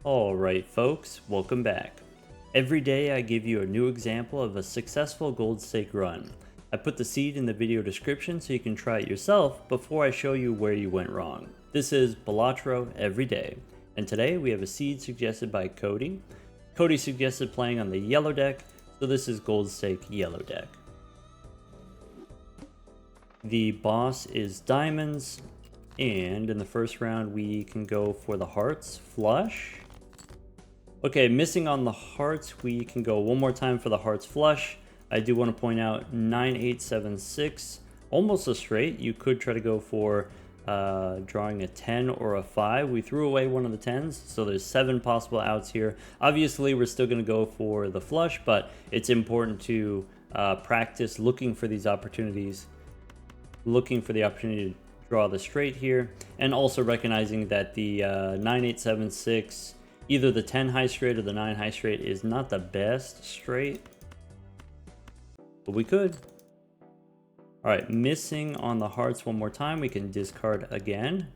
Alright folks, welcome back. Every day I give you a new example of a successful gold stake run. I put the seed in the video description so you can try it yourself before I show you where you went wrong. This is Balatro every day, and today we have a seed suggested by Cody. Cody suggested playing on the yellow deck, so this is gold stake yellow deck. The boss is diamonds, and in the first round we can go for the hearts flush. Okay, missing on the hearts, we can go one more time for the hearts flush. I do want to point out 9876, almost a straight. You could try to go for drawing a 10 or a 5. We threw away one of the 10s, so there's 7 possible outs here. Obviously, we're still going to go for the flush, but it's important to practice looking for these opportunities, looking for the opportunity to draw the straight here, and also recognizing that the 9876, either the 10 high straight or the 9 high straight is not the best straight, but we could. All right, missing on the hearts one more time. We can discard again.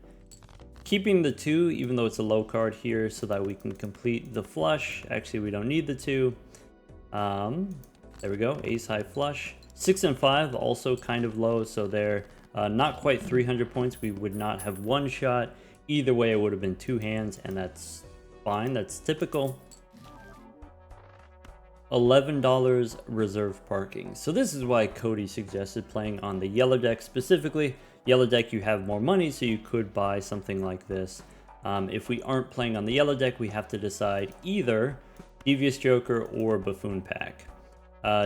Keeping the 2, even though it's a low card here, so that we can complete the flush. Actually, we don't need the 2. There we go, ace high flush. 6 and 5, also kind of low, so they're not quite 300 points. We would not have one shot. Either way, it would have been 2 hands, and that's fine, that's typical. $11 reserve parking. So this is why Cody suggested playing on the yellow deck specifically. Yellow deck, you have more money, so you could buy something like this. If we aren't playing on the yellow deck, we have to decide either Devious Joker or Buffoon Pack.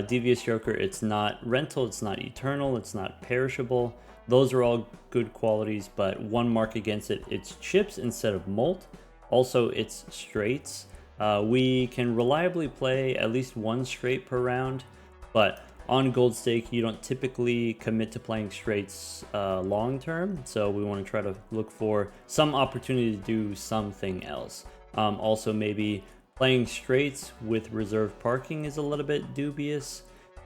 Devious Joker, it's not rental, it's not eternal, it's not perishable. Those are all good qualities, but one mark against it, it's chips instead of molt. Also, it's straights. We can reliably play at least one straight per round, but on gold stake, you don't typically commit to playing straights long term. So we want to try to look for some opportunity to do something else. Also, maybe playing straights with reserve parking is a little bit dubious.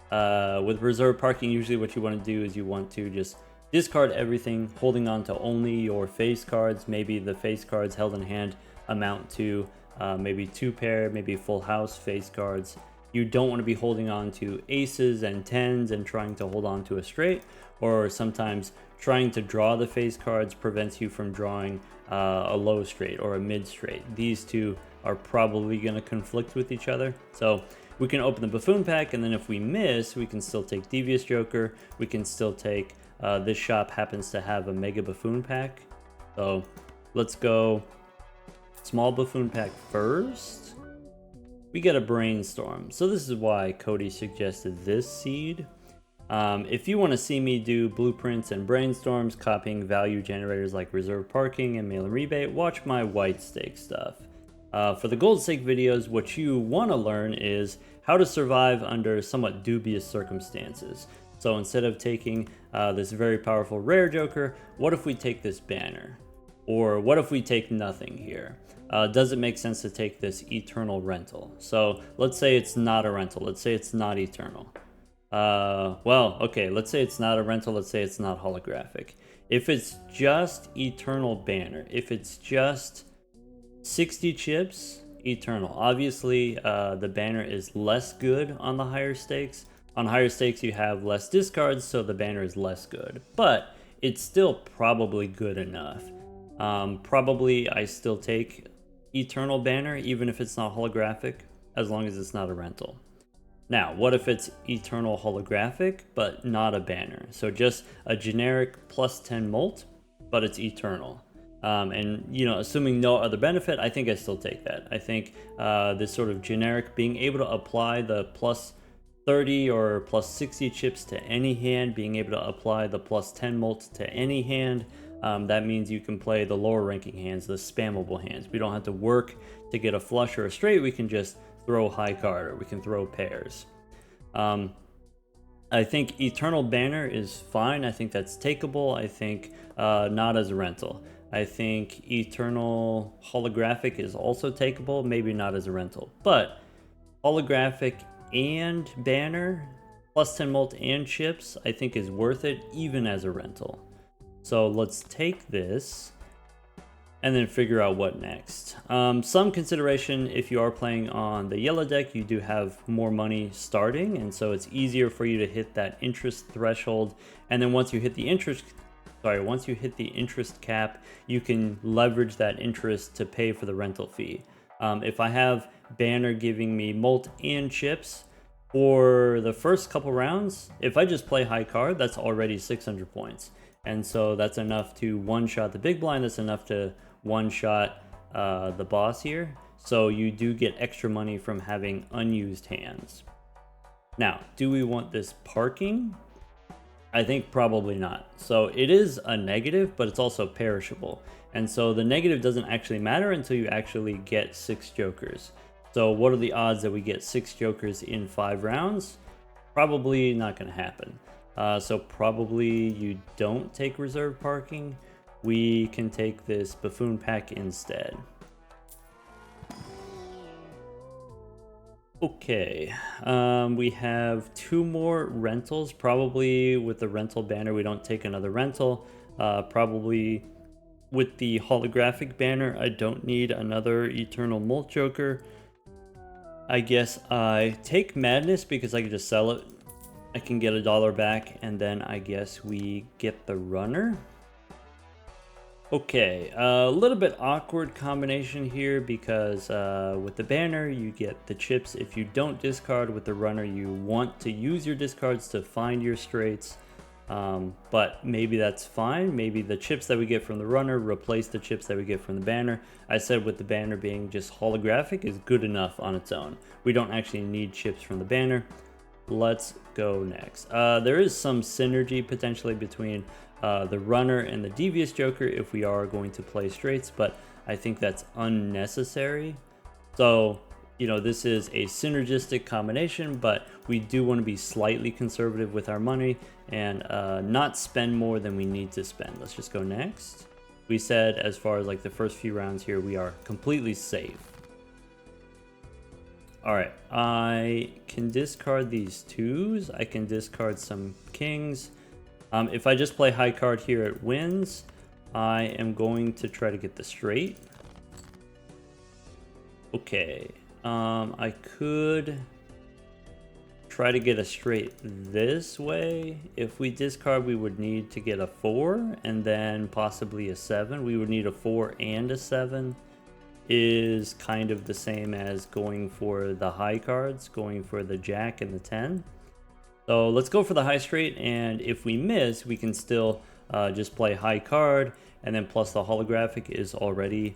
With reserve parking, usually what you want to do is you want to just discard everything, holding on to only your face cards. Maybe the face cards held in hand amount to maybe 2 pair, maybe full house face cards. You don't want to be holding on to aces and 10s and trying to hold on to a straight, or sometimes trying to draw the face cards prevents you from drawing a low straight or a mid straight. These two are probably going to conflict with each other. So we can open the Buffoon Pack, and then if we miss, we can still take Devious Joker. We can still take, this shop happens to have a Mega Buffoon Pack. So let's go small Buffoon Pack first. We get a Brainstorm. So this is why Cody suggested this seed. If you want to see me do blueprints and brainstorms, copying value generators like reserve parking and mail and rebate, watch my white stake stuff. For the gold stake videos, what you want to learn is how to survive under somewhat dubious circumstances. So instead of taking this very powerful rare joker, what if we take this banner? Or what if we take nothing here? Does it make sense to take this eternal rental? So let's say it's not a rental. Let's say it's not eternal. Well, okay, let's say it's not a rental. Let's say it's not holographic. If it's just eternal banner, if it's just 60 chips, eternal. Obviously, the banner is less good on the higher stakes. On higher stakes, you have less discards, so the banner is less good. But it's still probably good enough. Probably I still take eternal banner even if it's not holographic, as long as it's not a rental. Now, what if it's eternal holographic but not a banner? So just a generic plus 10 molt, but it's eternal. And you know, assuming no other benefit, I think I still take that. I think this sort of generic, being able to apply the plus 30 or plus 60 chips to any hand, being able to apply the plus 10 molt to any hand, that means you can play the lower ranking hands, the spammable hands. We don't have to work to get a flush or a straight. We can just throw high card, or we can throw pairs. I think eternal banner is fine. I think that's takeable. I think not as a rental. I think eternal holographic is also takeable, maybe not as a rental. But holographic and banner plus 10 molt and chips, I think is worth it even as a rental. So let's take this and then figure out what next. Some consideration, if you are playing on the yellow deck, you do have more money starting, and so it's easier for you to hit that interest threshold. And then once you hit the interest cap, you can leverage that interest to pay for the rental fee. If I have Banner giving me molt and chips for the first couple rounds, if I just play high card, that's already 600 points. And so that's enough to one-shot the big blind. That's enough to one-shot the boss here. So you do get extra money from having unused hands. Now, do we want this parking? I think probably not. So it is a negative, but it's also perishable. And so the negative doesn't actually matter until you actually get 6 jokers. So what are the odds that we get 6 jokers in 5 rounds? Probably not going to happen. So probably you don't take reserve parking. We can take this buffoon pack instead. Okay, we have 2 more rentals. Probably with the rental banner, we don't take another rental. Probably with the holographic banner, I don't need another Eternal Molt Joker. I guess I take Madness because I can just sell it. I can get $1 back, and then I guess we get the runner. Okay, a little bit awkward combination here because with the banner you get the chips if you don't discard. With the runner you want to use your discards to find your straights, but maybe that's fine. Maybe the chips that we get from the runner replace the chips that we get from the banner. I said with the banner being just holographic is good enough on its own. We don't actually need chips from the banner. Let's go next. There is some synergy potentially between the runner and the devious joker if we are going to play straights, but I think that's unnecessary. So, you know, this is a synergistic combination, but we do want to be slightly conservative with our money and not spend more than we need to spend. Let's just go next. We said as far as like the first few rounds here, we are completely safe. All right, I can discard these 2s. I can discard some kings. If I just play high card here, it wins. I am going to try to get the straight. Okay, I could try to get a straight this way. If we discard, we would need to get a 4 and then possibly a 7. We would need a 4 and a 7. Is kind of the same as going for the high cards, going for the jack and the 10. So let's go for the high straight, and if we miss, we can still just play high card, and then plus the holographic is already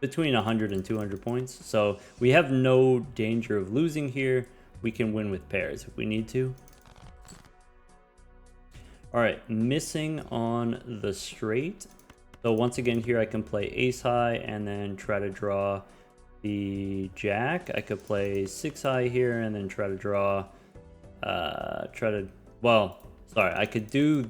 between 100 and 200 points. So we have no danger of losing here. We can win with pairs if we need to. All right, missing on the straight. So once again here I can play ace high and then try to draw the jack. I could play 6 high here and then try to draw, I could do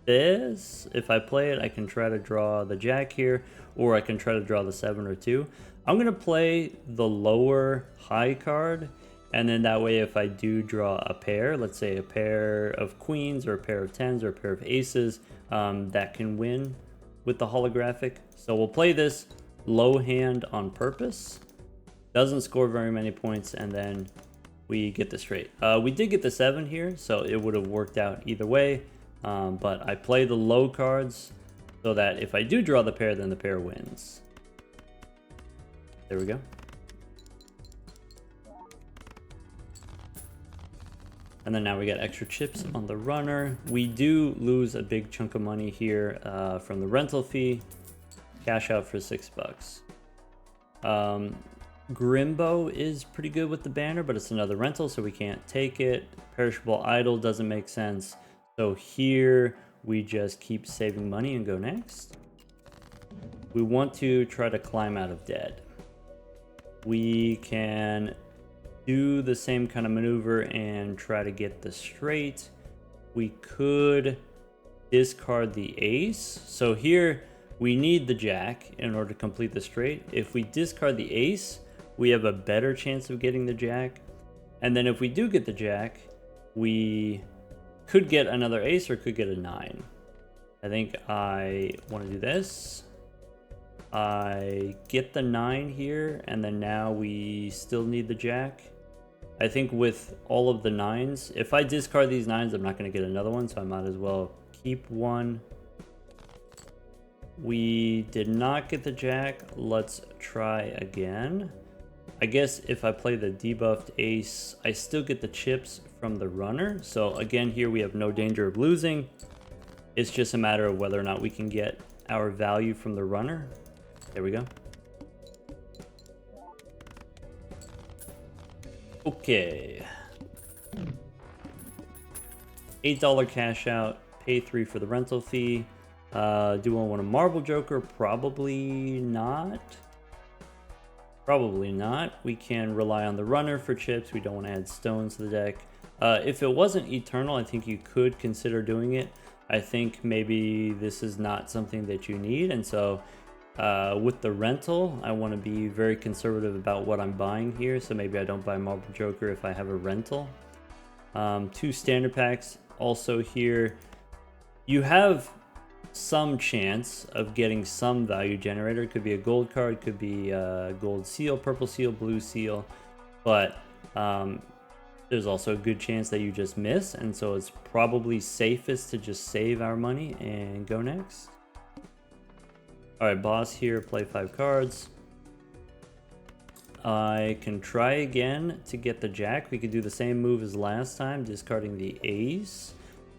this. If I play it, I can try to draw the jack here, or I can try to draw the 7 or 2. I'm gonna play the lower high card, and then that way if I do draw a pair, let's say a pair of queens or a pair of 10s or a pair of aces, that can win with the holographic. So we'll play this low hand on purpose. Doesn't score very many points, and then we get the straight. We did get the 7 here, so it would have worked out either way. But I play the low cards so that if I do draw the pair, then the pair wins. There we go. And then now we got extra chips on the runner. We do lose a big chunk of money here from the rental fee. Cash out for $6. Grimbo is pretty good with the banner, but it's another rental, so we can't take it. Perishable Idol doesn't make sense. So here we just keep saving money and go next. We want to try to climb out of dead. We can do the same kind of maneuver and try to get the straight. We could discard the ace. So here we need the jack in order to complete the straight. If we discard the ace, we have a better chance of getting the jack. And then if we do get the jack, we could get another ace or could get a 9. I think I want to do this. I get the 9 here, and then now we still need the jack. I think with all of the 9s, if I discard these 9s, I'm not going to get another one, so I might as well keep one. We did not get the jack. Let's try again. I guess if I play the debuffed ace, I still get the chips from the runner. So again, here we have no danger of losing. It's just a matter of whether or not we can get our value from the runner. There we go. Okay. $8 cash out, pay 3 for the rental fee. Do I want a marble joker? Probably not. Probably not. We can rely on the runner for chips. We don't want to add stones to the deck. If it wasn't eternal, I think you could consider doing it. I think maybe this is not something that you need, and so with the rental, I want to be very conservative about what I'm buying here, so maybe I don't buy Marble Joker if I have a rental. 2 standard packs also here. You have some chance of getting some value generator. It could be a gold card, could be a gold seal, purple seal, blue seal, but there's also a good chance that you just miss, and so it's probably safest to just save our money and go next. Alright, boss here, play 5 cards. I can try again to get the jack. We could do the same move as last time, discarding the ace.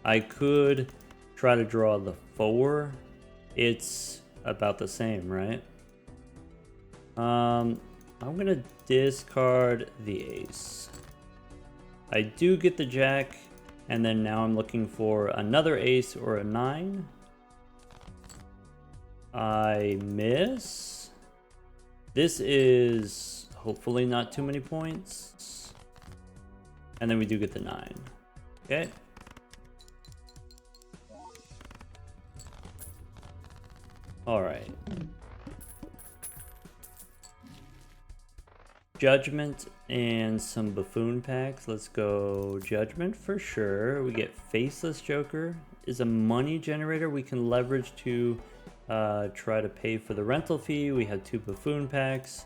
I could try to draw the 4. It's about the same, right? I'm gonna discard the ace. I do get the jack, and then now I'm looking for another ace or a 9. I miss. This is hopefully not too many points. And then we do get the 9. Okay. All right. Judgment and some buffoon packs. Let's go Judgment for sure. We get Faceless Joker. Is a money generator we can leverage to try to pay for the rental fee. We have 2 buffoon packs.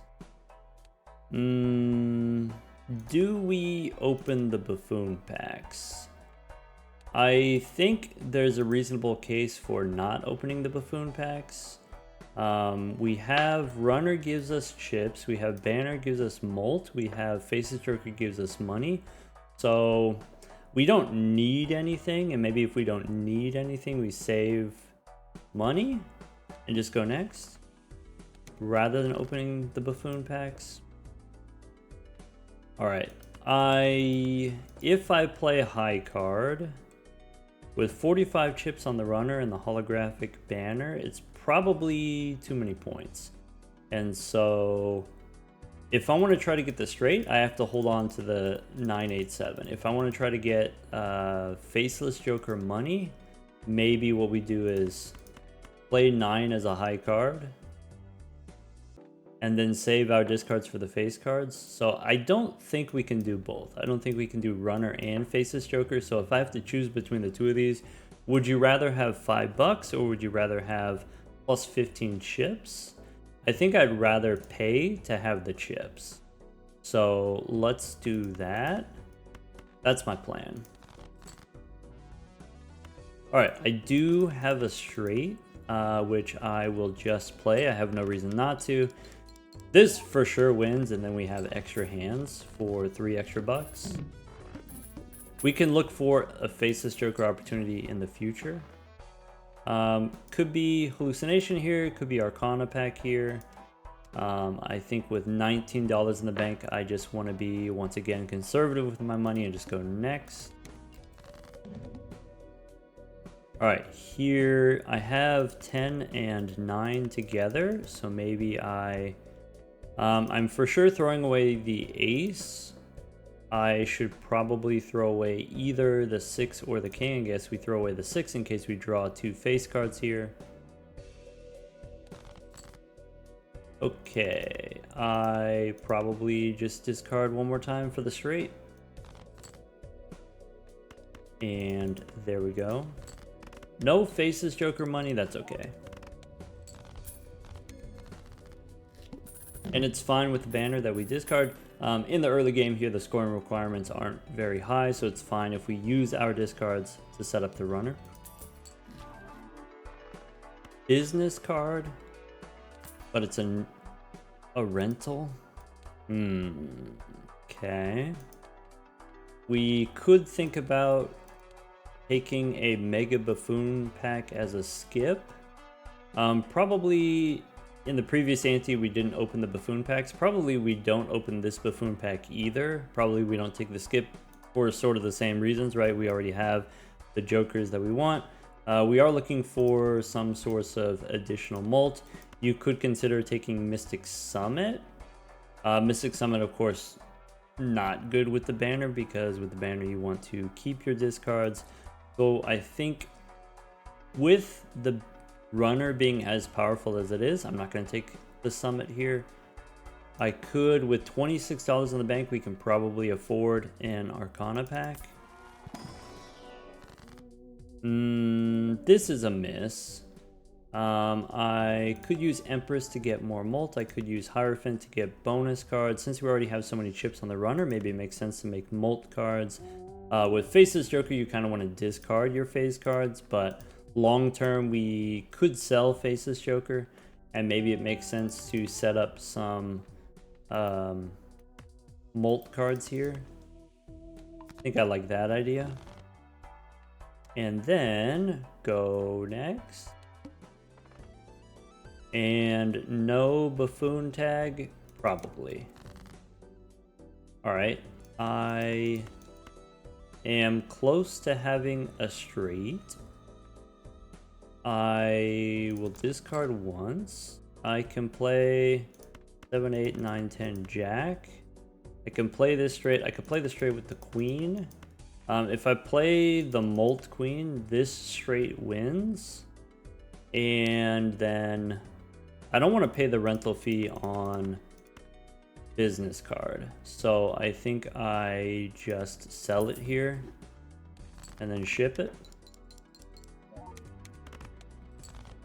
Do we open the buffoon packs? I think there's a reasonable case for not opening the buffoon packs. We have Runner gives us chips, we have Banner gives us Molt, we have Faces Joker gives us money. So we don't need anything, and maybe if we don't need anything, we save money and just go next rather than opening the buffoon packs. All right, if I play a high card with 45 chips on the runner and the holographic banner, it's probably too many points. And so if I want to try to get this straight, I have to hold on to the 987. If I want to try to get Faceless Joker money, maybe what we do is play 9 as a high card and then save our discards for the face cards. So I don't think we can do both. I don't think we can do Runner and Faceless Joker. So if I have to choose between the 2 of these, would you rather have $5 or would you rather have plus 15 chips? I think I'd rather pay to have the chips. So let's do that. That's my plan. All right, I do have a straight, which I will just play. I have no reason not to. This for sure wins, and then we have extra hands for 3 extra bucks. We can look for a Faceless Joker opportunity in the future. Could be Hallucination here, could be Arcana pack here. I think with $19 in the bank, I just want to be, once again, conservative with my money and just go next. Alright, here I have 10 and 9 together, so maybe I'm for sure throwing away the ace. I should probably throw away either the 6 or the king. I guess we throw away the 6 in case we draw 2 face cards here. Okay, I probably just discard one more time for the straight. And there we go. No Faces Joker money, that's okay. And it's fine with the banner that we discard. In the early game here, the scoring requirements aren't very high, so it's fine if we use our discards to set up the runner. Business card, but it's a rental. Okay. We could think about taking a Mega Buffoon pack as a skip. Probably in the previous ante we didn't open the Buffoon packs. Probably we don't open this Buffoon pack either. Probably we don't take the skip for sort of the same reasons, right? We already have the Jokers that we want. We are looking for some source of additional mult. You could consider taking Mystic Summit. Mystic Summit, of course, not good with the banner, because with the banner you want to keep your discards. So I think with the runner being as powerful as it is, I'm not going to take the Summit here. I could, with $26 in the bank, we can probably afford an Arcana pack. This is a miss. I could use Empress to get more mult. I could use Hierophant to get bonus cards. Since we already have so many chips on the runner, maybe it makes sense to make mult cards. With Faceless Joker, you kind of want to discard your phase cards, but long term, we could sell Faceless Joker, and maybe it makes sense to set up some mult cards here. I think I like that idea. And then go next. And no Buffoon tag, probably. All right, I am close to having a straight. I will discard once. I can play 7, 8, 9, 10 Jack. I can play this straight. I could play the straight with the Queen. If I play the Mult Queen, this straight wins. And then I don't want to pay the rental fee on business card. So I think I just sell it here and then ship it.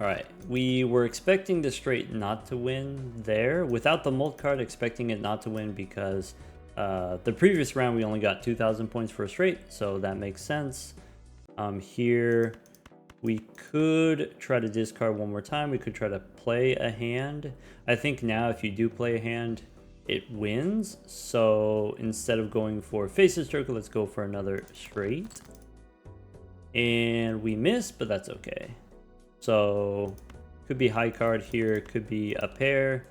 All right, we were expecting the straight not to win there. Without the Mult card, expecting it not to win because the previous round we only got 2,000 points for a straight, so that makes sense. Here we could try to discard one more time. We could try to play a hand. I think now if you do play a hand, it wins. So instead of going for Faceless Joker, let's go for another straight. And we missed, but that's okay. So could be high card here, could be a pair.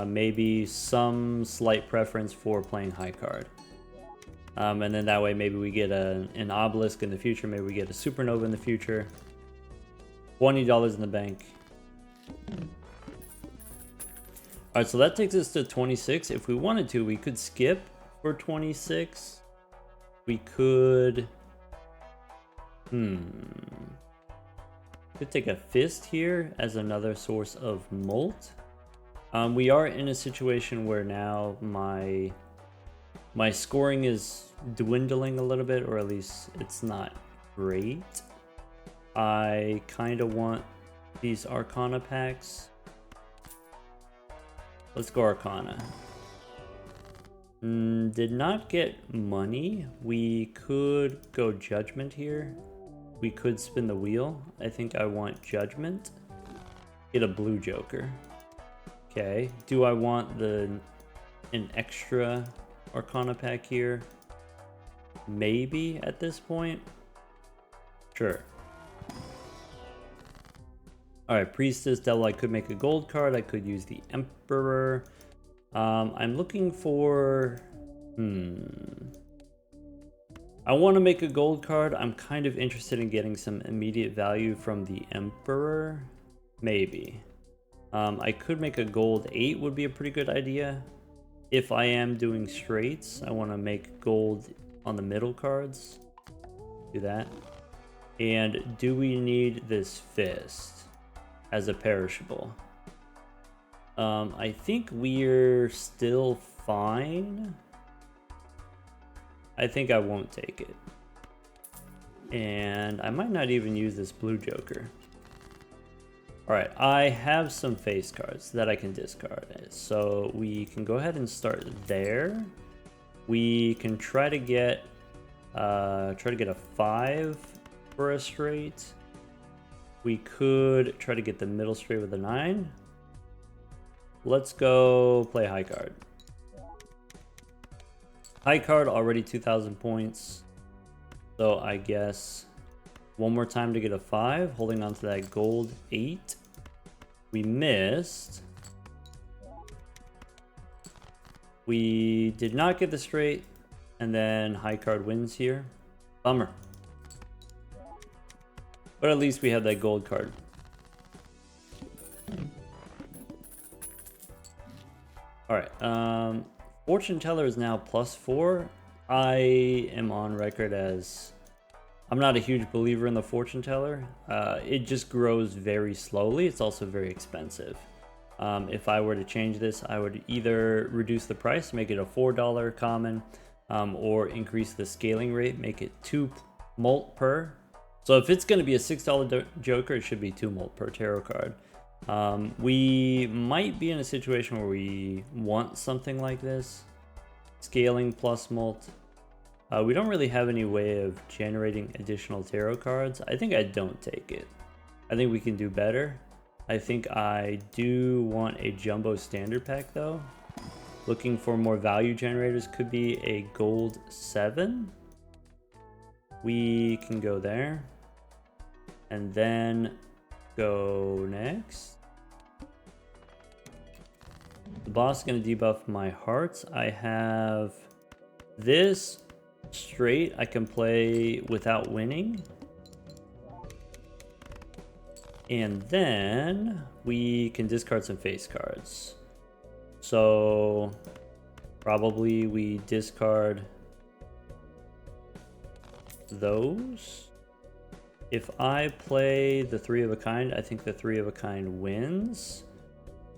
Maybe some slight preference for playing high card. And then that way maybe we get an obelisk in the future, maybe we get a supernova in the future. $20 in the bank. Alright, so that takes us to 26. If we wanted to, we could skip for 26. We could... Could take a fist here as another source of mult. We are in a situation where now my scoring is dwindling a little bit, or at least it's not great. I kind of want these Arcana packs. Let's go Arcana. Did not get money. We could go Judgment here. We could spin the wheel. I think I want Judgment. Get a blue Joker. Okay. Do I want an extra Arcana pack here? Maybe at this point. Sure. Alright, Priestess, Devil, I could make a gold card. I could use the Emperor. I'm looking for... I want to make a gold card. I'm kind of interested in getting some immediate value from the Emperor. Maybe. I could make a gold 8 would be a pretty good idea. If I am doing straights, I want to make gold on the middle cards. Do that. And do we need this fist as a perishable? I think we're still fine. I think I won't take it. And I might not even use this blue joker. Alright, I have some face cards that I can discard. So we can go ahead and start there. We can try to get a 5 for a straight. We could try to get the middle straight with a 9. Let's go play high card. High card already 2,000 points. So I guess one more time to get a 5, holding on to that gold 8. We missed. We did not get the straight, and then high card wins here. Bummer. But at least we have that gold card. Alright, fortune teller is now +4. I am on record as I'm not a huge believer in the fortune teller. It just grows very slowly. It's also very expensive. If I were to change this, I would either reduce the price, make it a $4 common, or increase the scaling rate, make it 2 molt per. So if it's going to be a $6 joker, it should be 2 molt per tarot card. We might be in a situation where we want something like this. Scaling plus molt. We don't really have any way of generating additional tarot cards. I think I don't take it. I think we can do better. I think I do want a jumbo standard pack though. Looking for more value generators, could be a gold 7. We can go there. And then go next. The boss is going to debuff my hearts. I have this straight I can play without winning. And then we can discard some face cards. So probably we discard those. If I play the 3 of a kind, I think the 3 of a kind wins.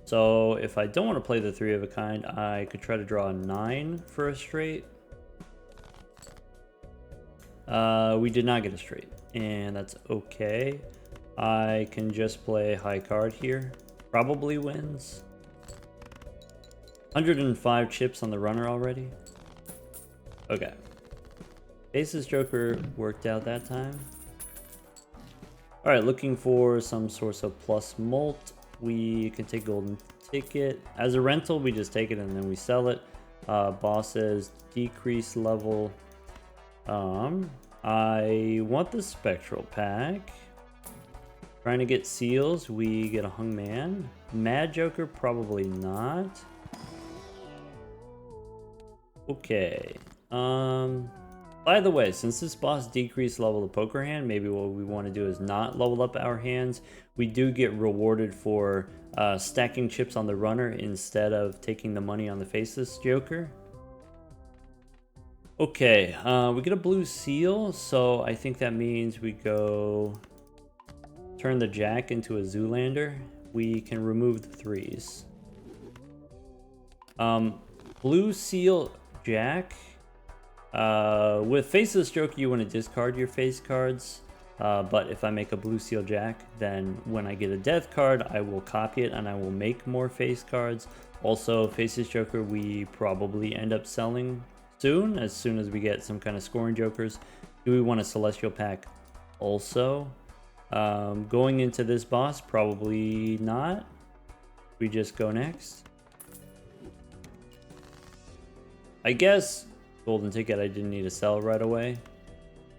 So if I don't want to play the 3 of a kind, I could try to draw a 9 for a straight. We did not get a straight, and that's okay. I can just play high card here. Probably wins. 105 chips on the runner already. Okay. Faces joker worked out that time. Alright, looking for some source of plus molt. We can take golden ticket. As a rental, we just take it and then we sell it. Boss says decrease level. I want the spectral pack. Trying to get seals, we get a hung man. Mad joker, probably not. Okay. By the way, since this boss decreased level the poker hand, maybe what we want to do is not level up our hands. We do get rewarded for stacking chips on the runner instead of taking the money on the faceless joker. Okay, we get a blue seal, so I think that means we go turn the jack into a Zoolander. We can remove the 3s. Blue seal jack. With faceless joker, you want to discard your face cards. But if I make a blue seal jack, then when I get a death card, I will copy it and I will make more face cards. Also, faceless joker, we probably end up selling soon as we get some kind of scoring jokers. Do we want a celestial pack also? Going into this boss, probably not. We just go next. I guess golden ticket I didn't need to sell right away.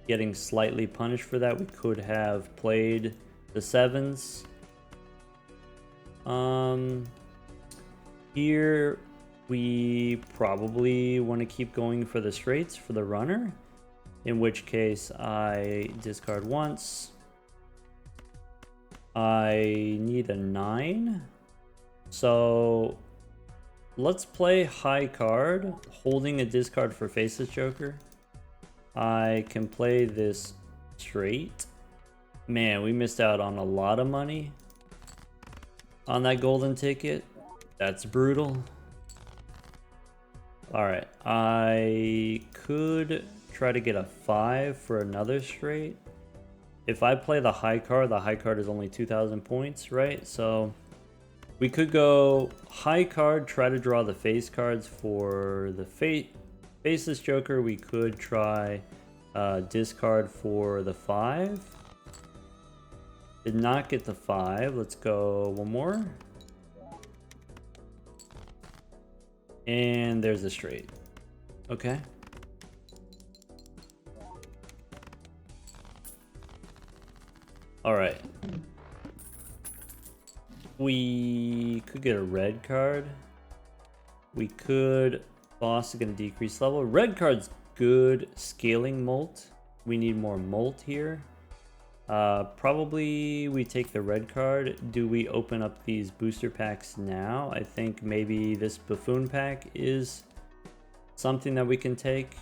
Getting slightly punished for that. We could have played the 7s. Here we probably want to keep going for the straights for the runner, in which case I discard once. I need a 9, so let's play high card, holding a discard for faceless joker. I can play this straight. Man, we missed out on a lot of money on that golden ticket. That's brutal. Alright, I could try to get a 5 for another straight. if I play the high card is only 2,000 points, right? So we could go high card, try to draw the face cards for the faceless Joker. We could try discard for the 5. Did not get the 5. Let's go one more. And there's the straight. Okay. All right. We could get a red card. We could. Boss is going to decrease level. Red card's good scaling molt. We need more molt here. Probably we take the red card. Do we open up these booster packs now? I think maybe this buffoon pack is something that we can take.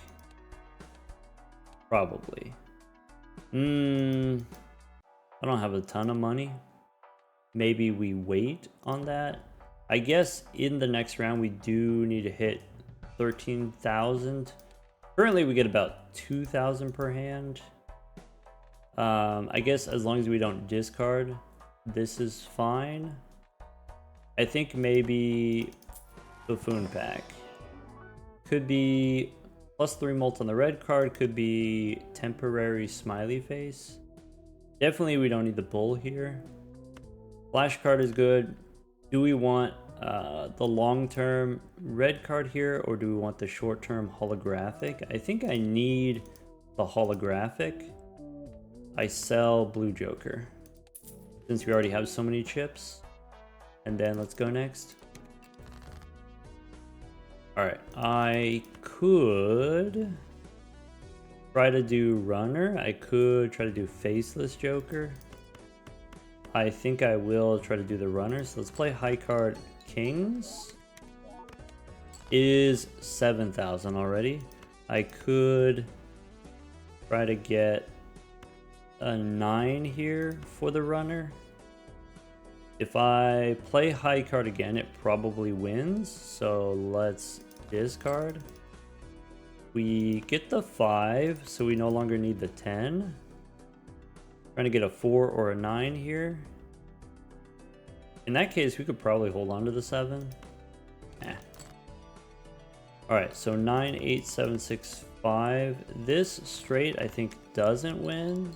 Probably. I don't have a ton of money. Maybe we wait on that. I guess in the next round we do need to hit 13,000. Currently we get about 2,000 per hand. I guess as long as we don't discard, this is fine. I think maybe buffoon pack could be +3 molt on the red card, could be temporary smiley face. Definitely we don't need the bull here. Flash card is good. Do we want the long-term red card here, or do we want the short-term holographic? I think I need the holographic. I sell blue Joker since we already have so many chips. And then let's go next. Alright, I could try to do runner. I could try to do faceless Joker. I think I will try to do the runner. So let's play high card kings. Is 7,000 already. I could try to get a 9 here for the runner. If I play high card again, it probably wins. So let's discard. We get the 5, so we no longer need the 10. Trying to get a 4 or a 9 here. In that case, we could probably hold on to the 7. Alright, so 9, 8, 7, 6, 5. This straight, I think, doesn't win.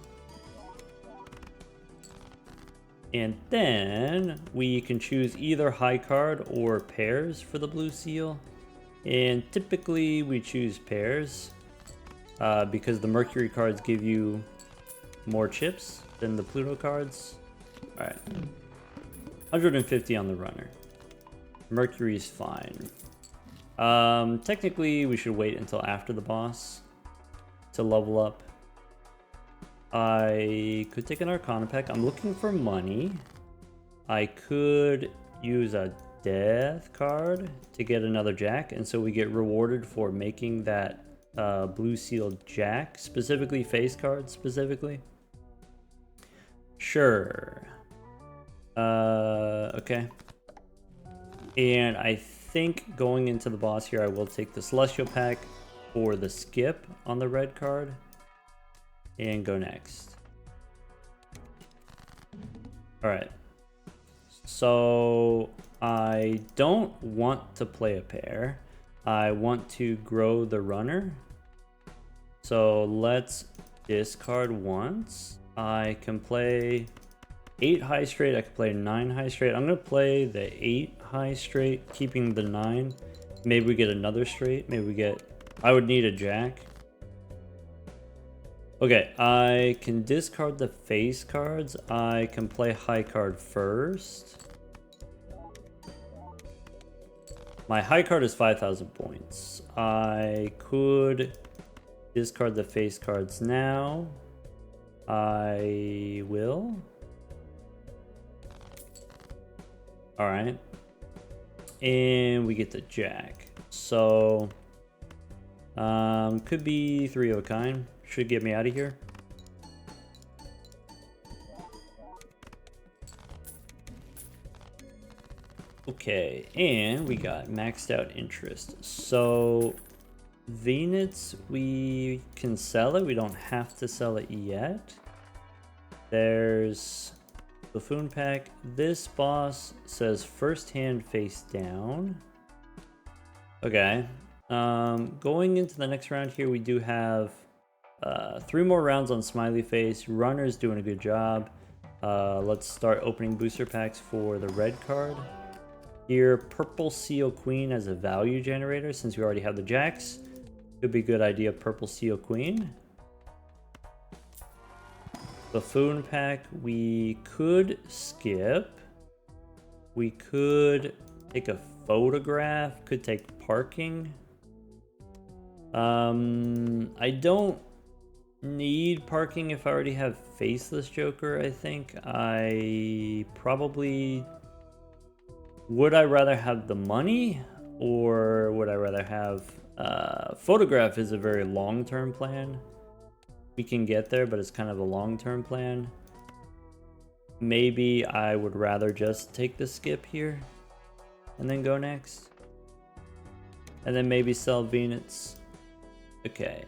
And then we can choose either high card or pairs for the blue seal. And typically we choose pairs because the Mercury cards give you more chips than the Pluto cards. Alright. 150 on the runner. Mercury's fine. Technically we should wait until after the boss to level up. I could take an Arcana pack. I'm looking for money. I could use a death card to get another jack, and so we get rewarded for making that blue seal jack, specifically face card specifically. Sure. Okay. And I think going into the boss here, I will take the Celestial pack for the skip on the red card and go next. All right. So I don't want to play a pair. I want to grow the runner. So let's discard once. I can play 8 high straight. I can play 9 high straight. I'm going to play the 8 high straight, keeping the 9. Maybe we get another straight. Maybe we get... I would need a jack. Okay, I can discard the face cards. I can play high card first. My high card is 5,000 points. I could discard the face cards now. I will. All right. And we get the jack. So, could be 3 of a kind. Should get me out of here. Okay, and we got maxed out interest. So Venus, we can sell it. We don't have to sell it yet. There's Buffoon Pack. This boss says first hand face down. Okay. Going into the next round here, we do have 3 more rounds on Smiley Face. Runner's doing a good job. Let's start opening booster packs for the red card. Here, Purple Seal Queen as a value generator, since we already have the jacks. Could be a good idea, Purple Seal Queen. Buffoon Pack, we could skip. We could take a photograph, could take parking. I don't need parking if I already have Faceless Joker, I think. Would I rather have the money, or would I rather have... photograph is a very long-term plan. We can get there, but it's kind of a long-term plan. Maybe I would rather just take the skip here and then go next. And then maybe sell Venus. Okay,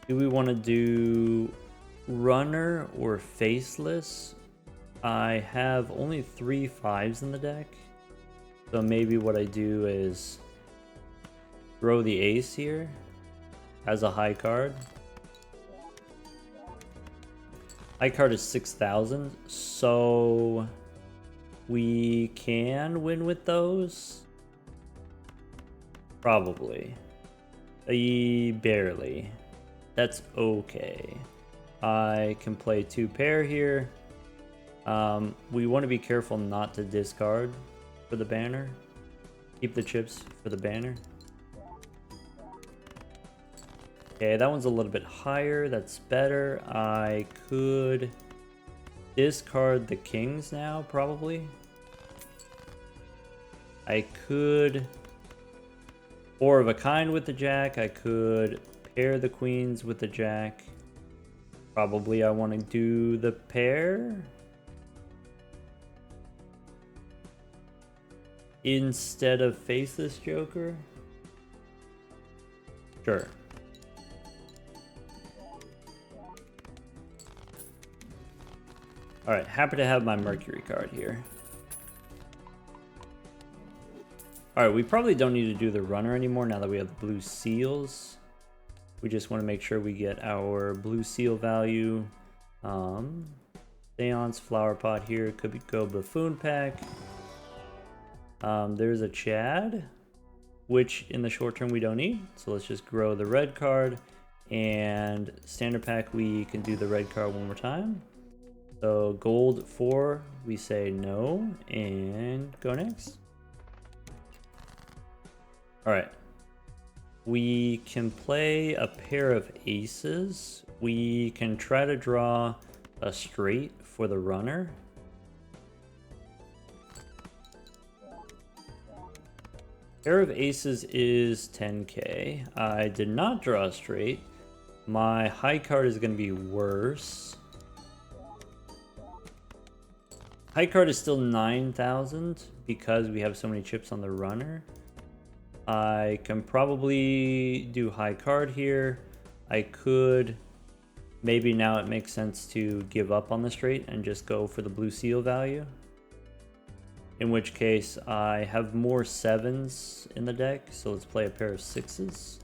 do we want to do runner or faceless? I have only 3 5s in the deck. So maybe what I do is throw the ace here as a high card. High card is 6,000, so we can win with those. Probably. Barely. That's okay. I can play 2 pair here. We want to be careful not to discard for the banner. Keep the chips for the banner. Okay, that one's a little bit higher. That's better. I could discard the kings now, probably. I could 4 of a kind with the jack. I could pair the queens with the jack. Probably I want to do the pair instead of Faceless Joker. Sure. Alright, happy to have my Mercury card here. Alright, we probably don't need to do the runner anymore now that we have the blue seals. We just want to make sure we get our blue seal value. Seance, Flower Pot here, could go Buffoon Pack. There's a Chad, which in the short term we don't need. So let's just grow the red card. And standard pack, we can do the red card one more time. So gold 4, we say no, and go next. Alright. We can play a pair of aces. We can try to draw a straight for the runner. Pair of aces is 10k. I did not draw a straight. My high card is going to be worse. High card is still 9,000 because we have so many chips on the runner. I can probably do high card here. I could, maybe now it makes sense to give up on the straight and just go for the blue seal value. In which case I have more 7s in the deck, so let's play a pair of 6s.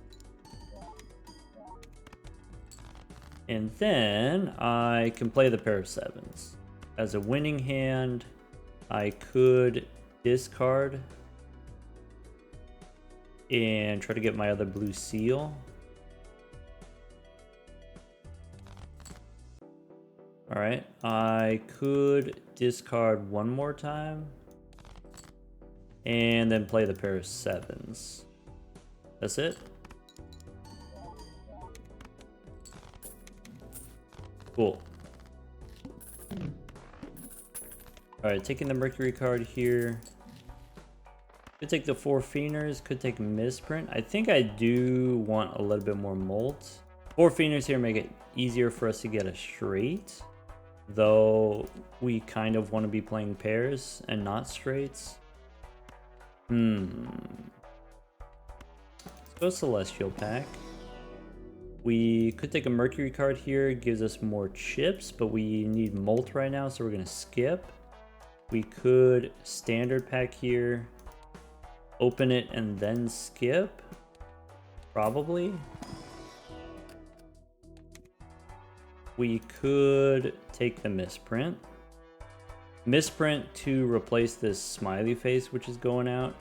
And then I can play the pair of 7s. As a winning hand, I could discard and try to get my other blue seal. Alright, I could discard one more time and then play the pair of 7s. That's it. Cool. Alright, taking the Mercury card here. Could take the 4 Fienders, could take Misprint. I think I do want a little bit more Molt. 4 Fienders here make it easier for us to get a straight. Though we kind of want to be playing pairs and not straights. Let's go Celestial Pack. We could take a Mercury card here. It gives us more chips, but we need Molt right now, so we're going to skip. We could standard pack here, open it, and then skip. Probably. We could take the misprint. Misprint to replace this smiley face, which is going out.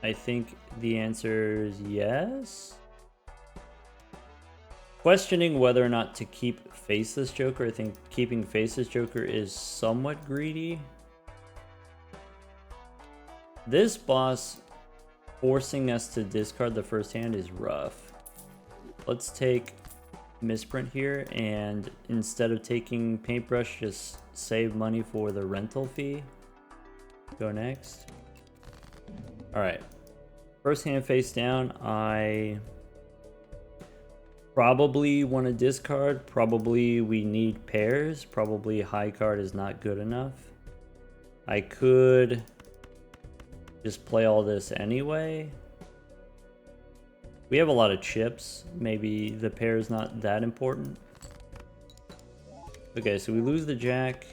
I think the answer is yes. Questioning whether or not to keep Faceless Joker. I think keeping Faceless Joker is somewhat greedy. This boss forcing us to discard the first hand is rough. Let's take Misprint here, and instead of taking Paintbrush, just save money for the rental fee. Go next. Alright. First hand face down, I probably want to discard. Probably we need pairs. Probably high card is not good enough. I could just play all this anyway. We have a lot of chips. Maybe the pair is not that important. Okay, so we lose the jack.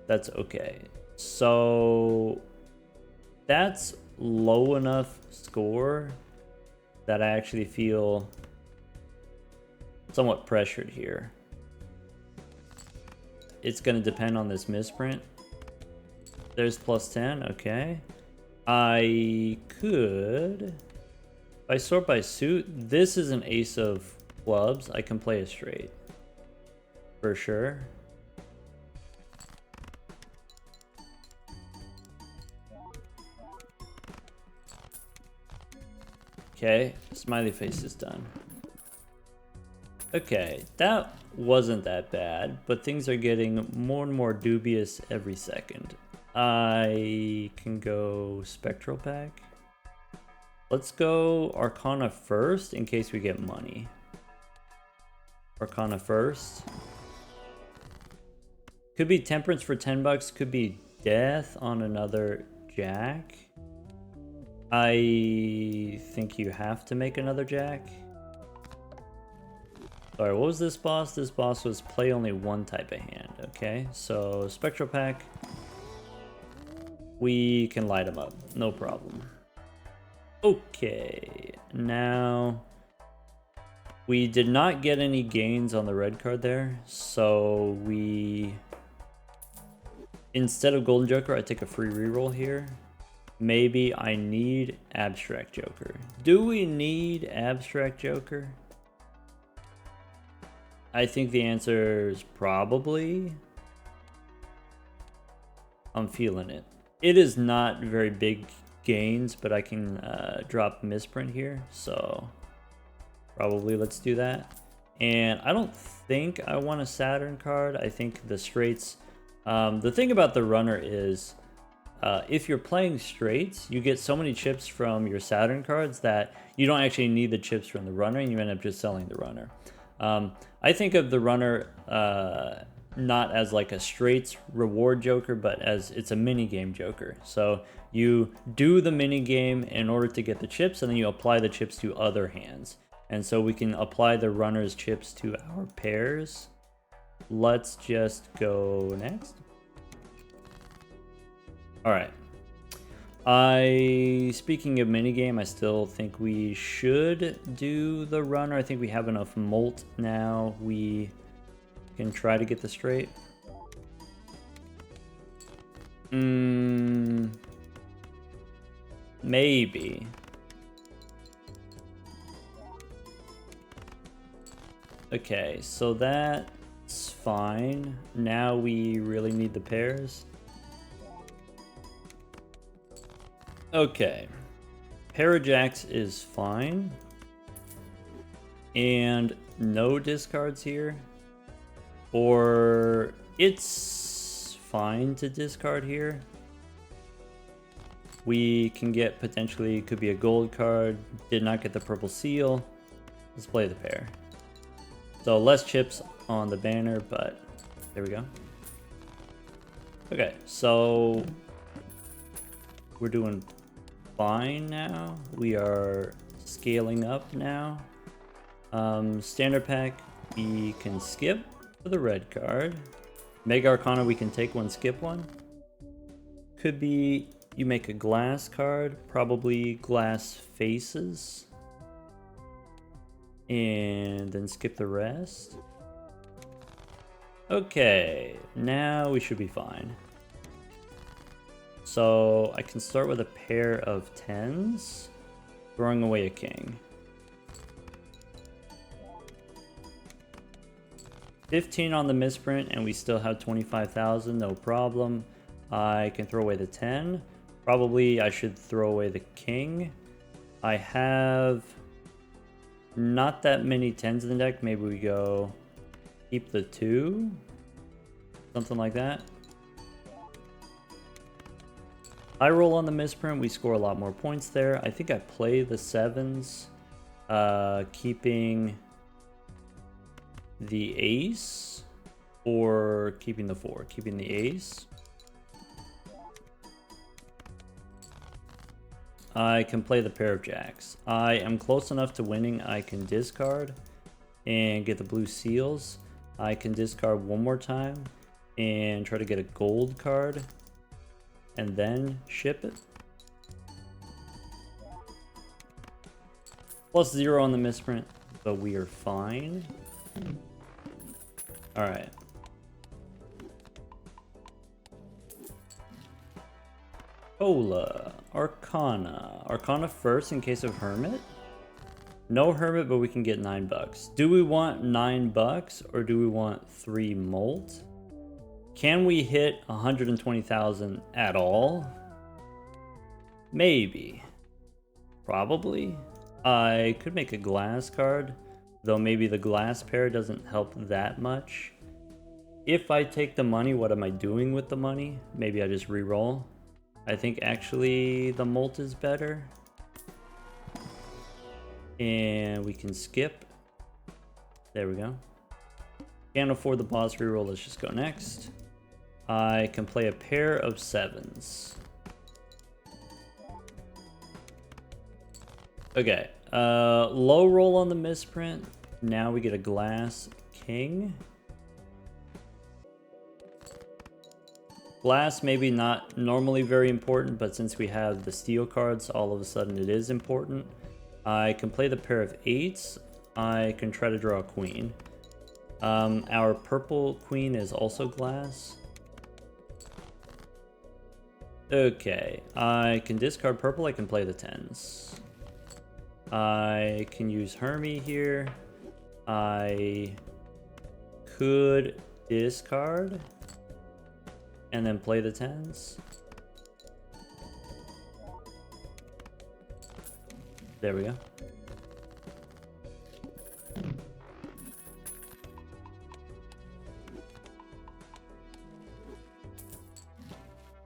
That's okay. So that's low enough score that I actually feel somewhat pressured here. It's going to depend on this misprint. There's plus 10, okay. I could, if I sort by suit, this is an ace of clubs. I can play a straight for sure. Okay, smiley face is done. Okay, that wasn't that bad, but things are getting more and more dubious every second. I can go Spectral Pack. Let's go Arcana first in case we get money. Arcana first. Could be Temperance for 10 bucks, could be Death on another Jack. I think you have to make another Jack. Sorry, what was this boss? This boss was play only one type of hand. Okay, so Spectral Pack. We can light them up, no problem. Okay, now we did not get any gains on the red card there, so we, instead of Golden Joker, I take a free reroll here. Maybe I need Abstract Joker. Do we need Abstract Joker? I think the answer is probably. I'm feeling it. It is not very big gains, but I can drop Misprint here, so probably let's do that. And I don't think I want a Saturn card. I think the straights, the thing about the runner is if you're playing straights, you get so many chips from your Saturn cards that you don't actually need the chips from the runner, and you end up just selling the runner. I think of the runner not as like a straights reward joker, but as it's a mini game joker. So you do the mini game in order to get the chips, and then you apply the chips to other hands. And so we can apply the runner's chips to our pairs. Let's just go next. All right. Speaking of minigame, I still think we should do the runner. I think we have enough Molt now. We can try to get the straight. Maybe. Okay, so that's fine. Now we really need the pairs. Okay, pair of jacks is fine, and no discards here, or it's fine to discard here. We can get potentially, could be a gold card, did not get the purple seal. Let's play the pair. So less chips on the banner, but there we go. Okay, so we're doing fine now. We are scaling up now. Standard pack, we can skip for the red card. Mega Arcana, we can take one, skip one. Could be you make a glass card, probably glass faces. And then skip the rest. Okay, now we should be fine. So I can start with a pair of 10s, throwing away a king. 15 on the misprint, and we still have 25,000, no problem. I can throw away the 10. Probably I should throw away the king. I have not that many 10s in the deck. Maybe we go keep the 2. Something like that. I roll on the misprint. We score a lot more points there. I think I play the 7s. Keeping the ace or keeping the 4. Keeping the ace. I can play the pair of jacks. I am close enough to winning. I can discard and get the blue seals. I can discard one more time and try to get a gold card and then ship it. Plus 0 on the misprint, but we are fine. Alright. Cola. Arcana. Arcana first in case of Hermit. No Hermit, but we can get $9. Do we want $9 or do we want 3 molt? Can we hit 120,000 at all? Maybe. Probably. I could make a glass card, though maybe the glass pair doesn't help that much. If I take the money, what am I doing with the money? Maybe I just re-roll. I think actually the molt is better. And we can skip. There we go. Can't afford the boss reroll, let's just go next. I can play a pair of 7s. Okay, low roll on the misprint. Now we get a glass king. Glass maybe not normally very important, but since we have the steel cards, all of a sudden it is important. I can play the pair of 8s. I can try to draw a queen. Our purple queen is also glass. Okay, I can discard purple. I can play the 10s. I can use Hermie here. I could discard and then play the 10s. There we go.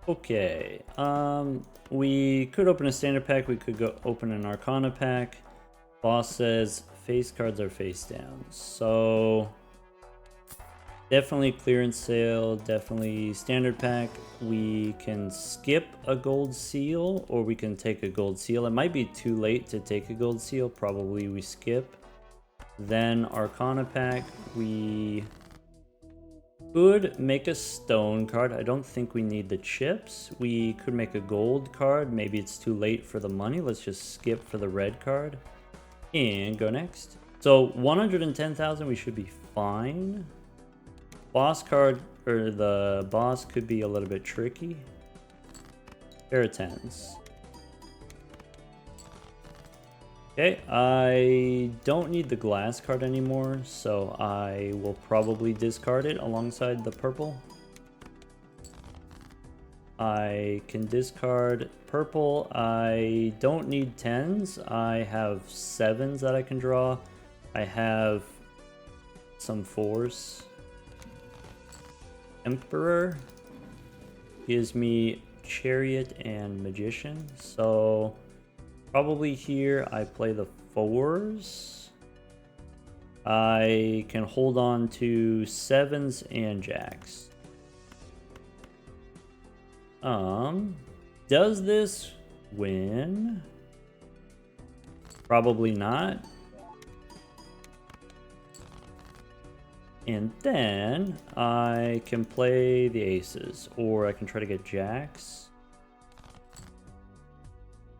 Okay, we could open a standard pack, we could go open an Arcana pack. Boss says face cards are face down, so definitely clearance sale, definitely standard pack. We can skip a gold seal or we can take a gold seal. It might be too late to take a gold seal, probably we skip. Then Arcana pack, we could make a stone card. I don't think we need the chips. We could make a gold card. Maybe it's too late for the money. Let's just skip for the red card and go next. So 110,000, we should be fine. Boss card, or the boss could be a little bit tricky. Pair of 10s. Okay, I don't need the glass card anymore, so I will probably discard it alongside the purple. I can discard purple. I don't need 10s. I have 7s that I can draw. I have some 4s. Emperor gives me Chariot and Magician, so probably here I play the 4s. I can hold on to 7s and jacks. Does this win? Probably not. And then I can play the aces, or I can try to get jacks.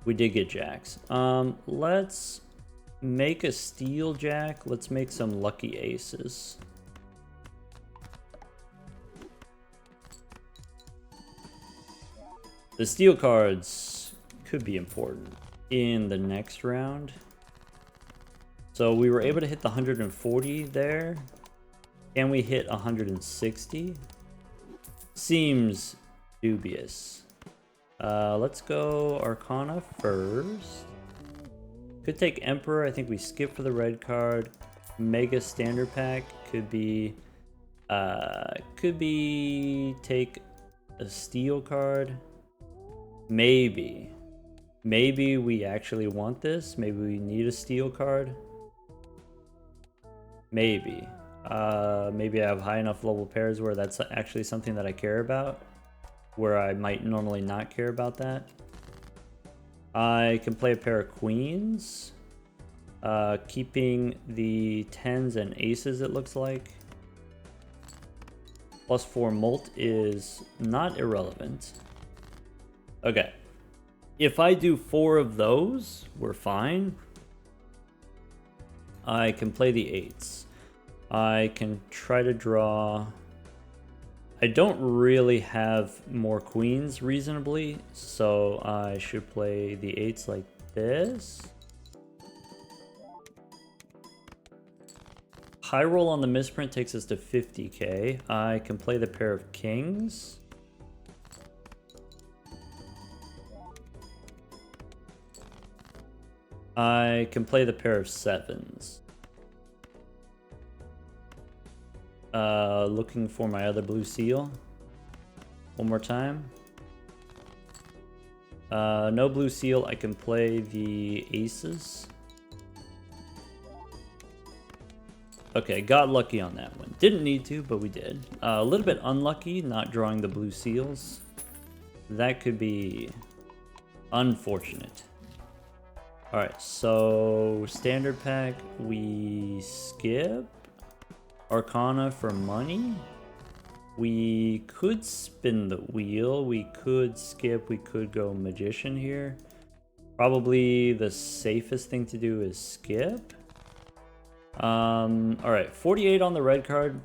We did get jacks. Let's make a steel jack. Let's make some lucky aces. The steel cards could be important in the next round. So we were able to hit the 140 there. Can we hit 160? Seems dubious. Let's go Arcana first. Could take Emperor. I think we skip for the red card. Mega Standard Pack could be take a steel card. Maybe we actually want this. Maybe we need a steel card. Maybe I have high enough level pairs where that's actually something that I care about, where I might normally not care about that. I can play a pair of queens, keeping the 10s and aces, it looks like. +4 molt is not irrelevant. Okay. If I do 4 of those, we're fine. I can play the 8s. I can try to draw... I don't really have more queens reasonably, so I should play the 8s like this. High roll on the misprint takes us to 50k. I can play the pair of kings. I can play the pair of 7s. Looking for my other blue seal. One more time. No blue seal. I can play the aces. Okay, got lucky on that one. Didn't need to, but we did. A little bit unlucky not drawing the blue seals. That could be unfortunate. Alright, so standard pack, we skip. Arcana for money. We could spin the wheel. We could skip. We could go magician here. Probably the safest thing to do is skip. Alright, 48 on the red card.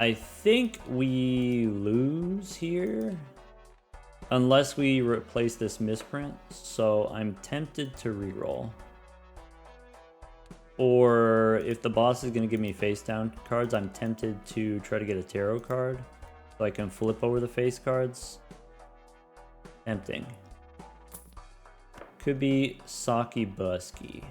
I think we lose here. Unless we replace this misprint. So I'm tempted to reroll. Or if the boss is going to give me face down cards, I'm tempted to try to get a tarot card. So I can flip over the face cards. Tempting. Could be Saki Busky.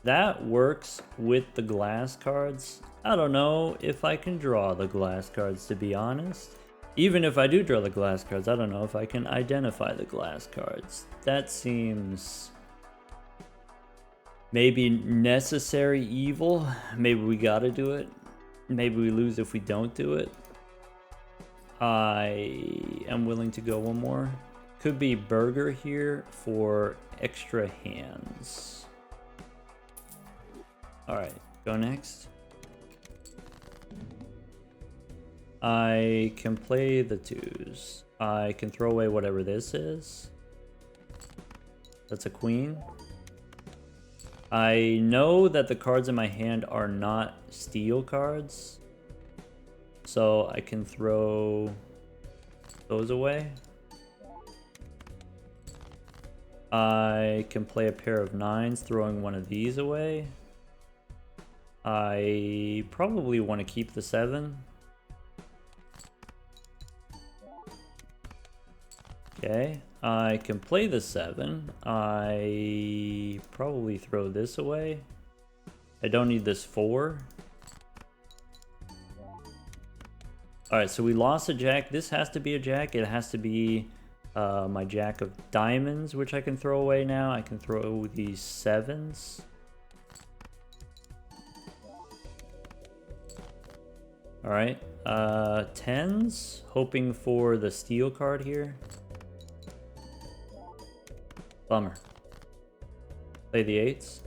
That works with the glass cards. I don't know if I can draw the glass cards, to be honest. Even if I do draw the glass cards, I don't know if I can identify the glass cards. That seems maybe necessary evil. Maybe we gotta do it. Maybe we lose if we don't do it. I am willing to go one more. Could be Burger here for extra hands. Alright, go next. I can play the 2s. I can throw away whatever this is. That's a queen. I know that the cards in my hand are not steel cards. So I can throw those away. I can play a pair of 9s, throwing one of these away. I probably want to keep the 7. Okay, I can play the 7. I probably throw this away. I don't need this 4. Alright, so we lost a jack. This has to be a jack. It has to be my jack of diamonds, which I can throw away now. I can throw these 7s. Alright, 10s. Hoping for the steel card here. Bummer. Play the 8s.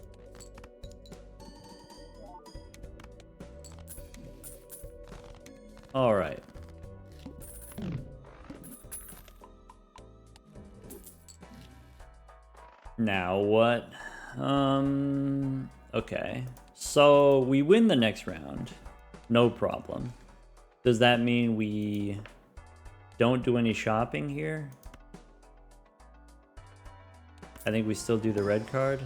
All right. Now what? Okay. So we win the next round. No problem. Does that mean we don't do any shopping here? I think we still do the red card.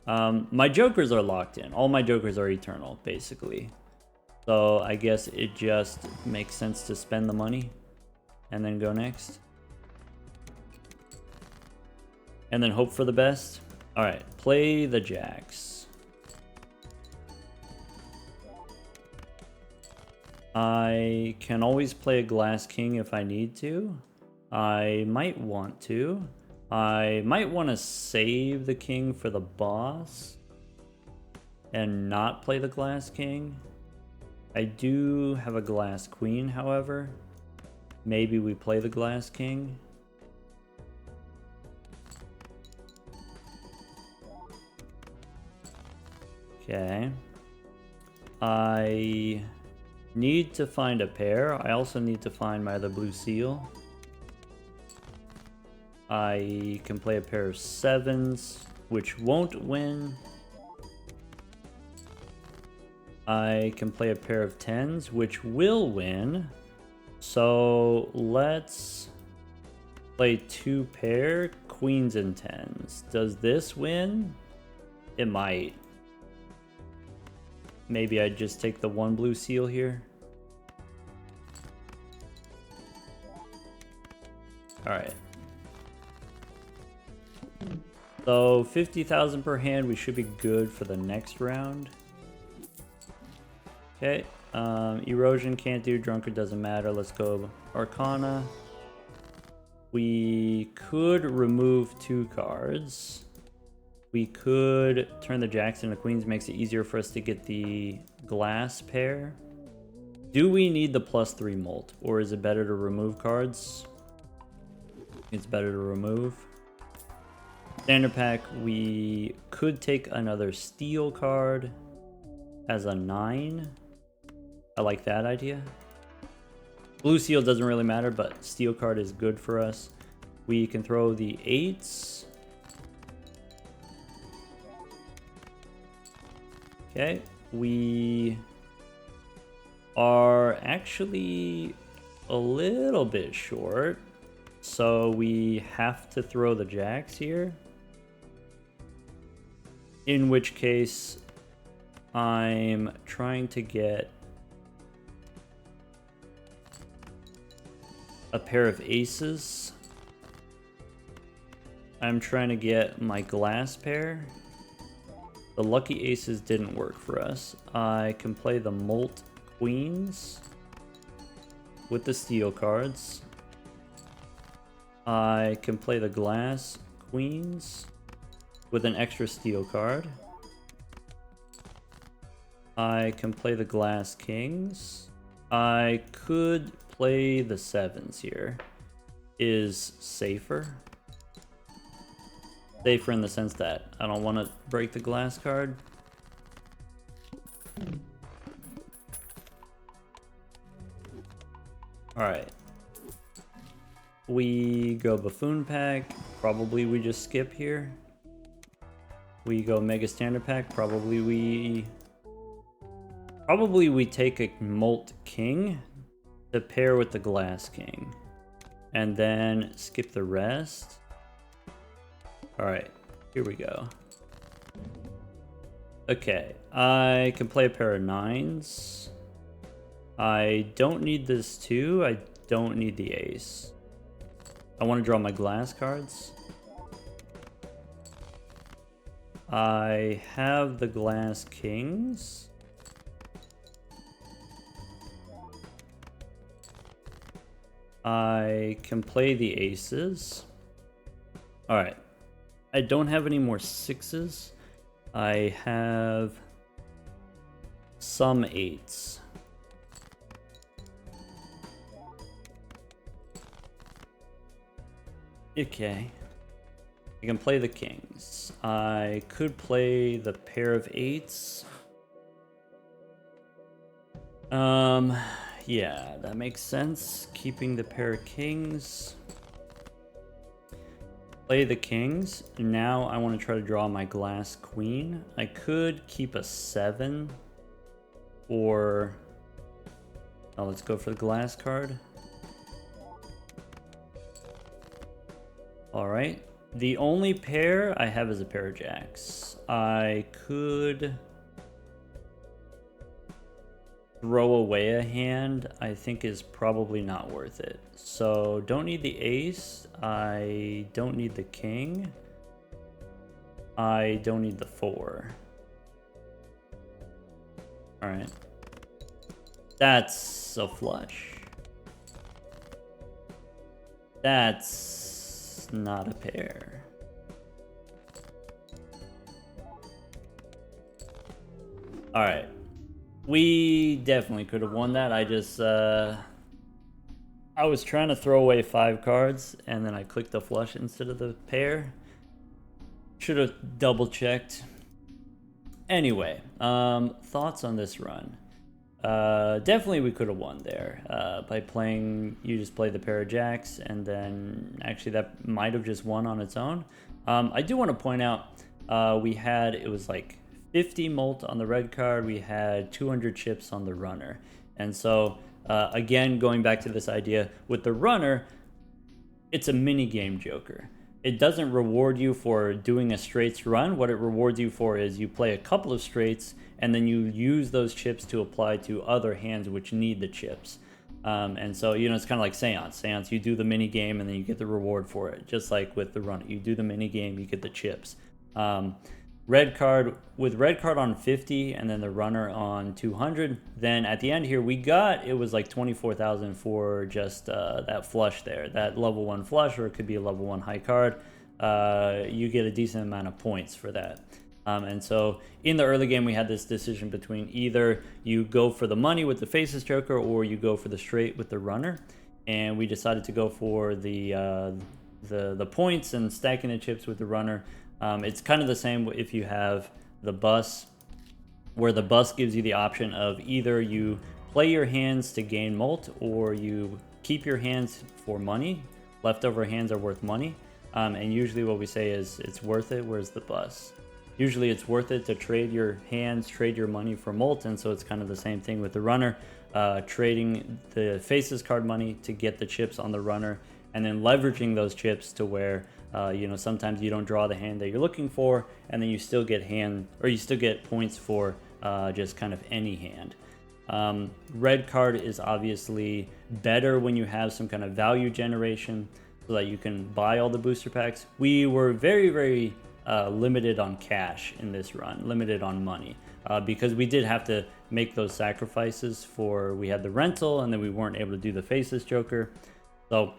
My jokers are locked in. All my jokers are eternal, basically. So I guess it just makes sense to spend the money and then go next. And then hope for the best. All right, play the jacks. I can always play a glass king if I need to. I might want to. I might want to save the king for the boss and not play the glass king. I do have a glass queen, however. Maybe we play the glass king. Okay. I need to find a pair. I also need to find my other blue seal. I can play a pair of sevens, which won't win. I can play a pair of tens, which will win. So let's play two pair, queens and tens. Does this win? It might. Maybe I just take the one blue seal here. All right. So 50,000 per hand, we should be good for the next round. Okay, erosion can't do, drunkard doesn't matter. Let's go Arcana. We could remove two cards. We could turn the jacks into queens, makes it easier for us to get the glass pair. Do we need the +3 molt, or is it better to remove cards? It's better to remove. Standard pack, we could take another steel card as a 9. I like that idea. Blue seal doesn't really matter, but steel card is good for us. We can throw the 8s. Okay, we are actually a little bit short, so we have to throw the jacks here. In which case, I'm trying to get a pair of aces. I'm trying to get my glass pair. The lucky aces didn't work for us. I can play the molt queens with the steel cards. I can play the glass queens with an extra steel card. I can play the glass kings. I could play the sevens here. Is safer. Safer in the sense that I don't want to break the glass card. Alright. We go buffoon pack. Probably we just skip here. We go mega standard pack. Probably we take a molt king to pair with the glass king. And then skip the rest. Alright, here we go. Okay, I can play a pair of 9s. I don't need this 2. I don't need the ace. I want to draw my glass cards. I have the glass kings. I can play the aces. Alright. I don't have any more 6s. I have some 8s. Okay. I can play the kings. I could play the pair of 8s. Yeah, that makes sense. Keeping the pair of kings. Play the kings. Now I want to try to draw my glass queen. I could keep a 7. Or... oh, let's go for the glass card. Alright. The only pair I have is a pair of jacks. I could throw away a hand. I think is probably not worth it. So don't need the ace. I don't need the king. I don't need the 4. Alright. That's a flush. That's not a pair. All right, we definitely could have won that. I just I was trying to throw away 5 cards and then I clicked the flush instead of the pair. Should have double checked. Anyway, thoughts on this run? Definitely we could have won there by playing, you just play the pair of jacks, and then actually that might have just won on its own. I do want to point out we had, it was like 50 molt on the red card, we had 200 chips on the runner. And so again, going back to this idea with the runner, it's a mini game joker. It doesn't reward you for doing a straights run. What it rewards you for is you play a couple of straights and then you use those chips to apply to other hands which need the chips. And so, you know, it's kind of like Seance. Seance, you do the mini game and then you get the reward for it. Just like with the runner, you do the mini game, you get the chips. Red card, with red card on 50 and then the runner on 200, then at the end here we got, it was like 24,000 for just that flush there, that level 1 flush, or it could be a level 1 high card. You get a decent amount of points for that. And so in the early game we had this decision between either you go for the money with the faces joker or you go for the straight with the runner, and we decided to go for the points and stacking the chips with the runner. It's kind of the same if you have the bus, where the bus gives you the option of either you play your hands to gain molt or you keep your hands for money. Leftover hands are worth money. And usually what we say is it's worth it. Where's the bus? Usually it's worth it to trade your hands, trade your money for molt. And so it's kind of the same thing with the runner, trading the faces card money to get the chips on the runner, and then leveraging those chips to where you know, sometimes you don't draw the hand that you're looking for, and then you still get points for just kind of any hand. Red card is obviously better when you have some kind of value generation so that you can buy all the booster packs. We were very limited on cash in this run, limited on money, because we did have to make those sacrifices for, we had the rental and then we weren't able to do the faces joker. So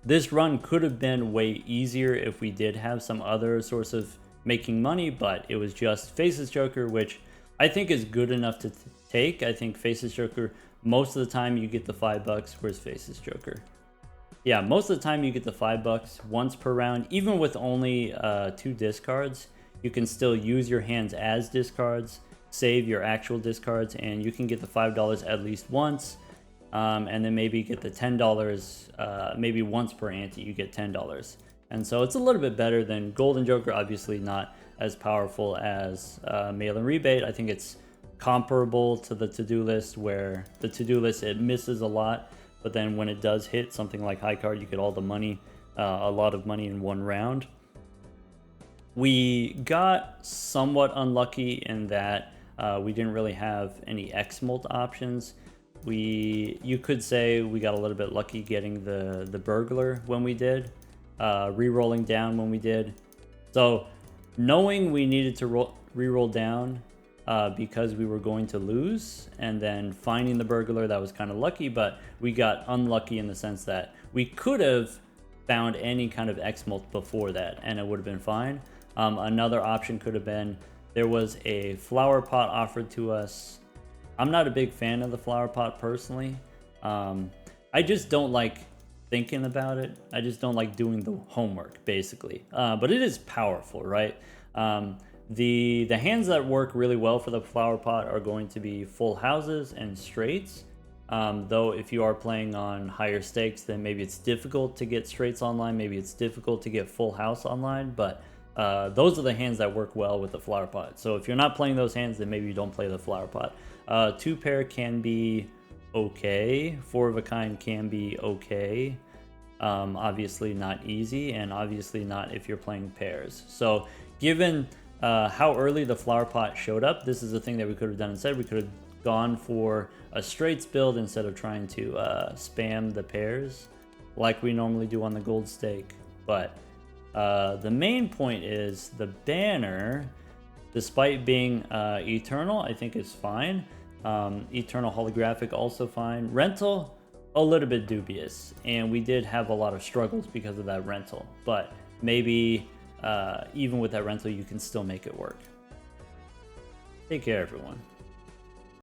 this run could have been way easier if we did have some other source of making money, but it was just faces joker, which I think is good enough to take. I think faces joker, most of the time you get the $5. Where's faces joker? Yeah, most of the time you get the $5 once per round. Even with only 2 discards, you can still use your hands as discards, save your actual discards, and you can get the $5 at least once. And then maybe get the $10, maybe once per ante you get $10. And so it's a little bit better than Golden Joker, obviously not as powerful as Mail and Rebate. I think it's comparable to the to-do list, where the to-do list, it misses a lot, but then when it does hit something like high card, you get all the money, a lot of money in one round. We got somewhat unlucky in that we didn't really have any X-Molt options. You could say we got a little bit lucky getting the burglar when we did, re-rolling down when we did. So knowing we needed to re-roll down because we were going to lose, and then finding the burglar, that was kind of lucky, but we got unlucky in the sense that we could have found any kind of X-Molt before that and it would have been fine. Another option could have been, there was a flower pot offered to us. I'm not a big fan of the flower pot personally. I just don't like thinking about it. I just don't like doing the homework, basically. But it is powerful, right? The hands that work really well for the flower pot are going to be full houses and straights. Though if you are playing on higher stakes, then maybe it's difficult to get straights online, maybe it's difficult to get full house online, but those are the hands that work well with the flower pot. So if you're not playing those hands, then maybe you don't play the flower pot. 2-pair can be okay, 4 of a kind can be okay. Obviously not easy, and obviously not if you're playing pairs. So given how early the flower pot showed up, this is a thing that we could have done instead. We could have gone for a straights build instead of trying to spam the pairs like we normally do on the gold stake. But the main point is the banner, despite being eternal, I think is fine. Eternal holographic also fine. Rental, a little bit dubious, and we did have a lot of struggles because of that rental, but maybe even with that rental you can still make it work. Take care, everyone.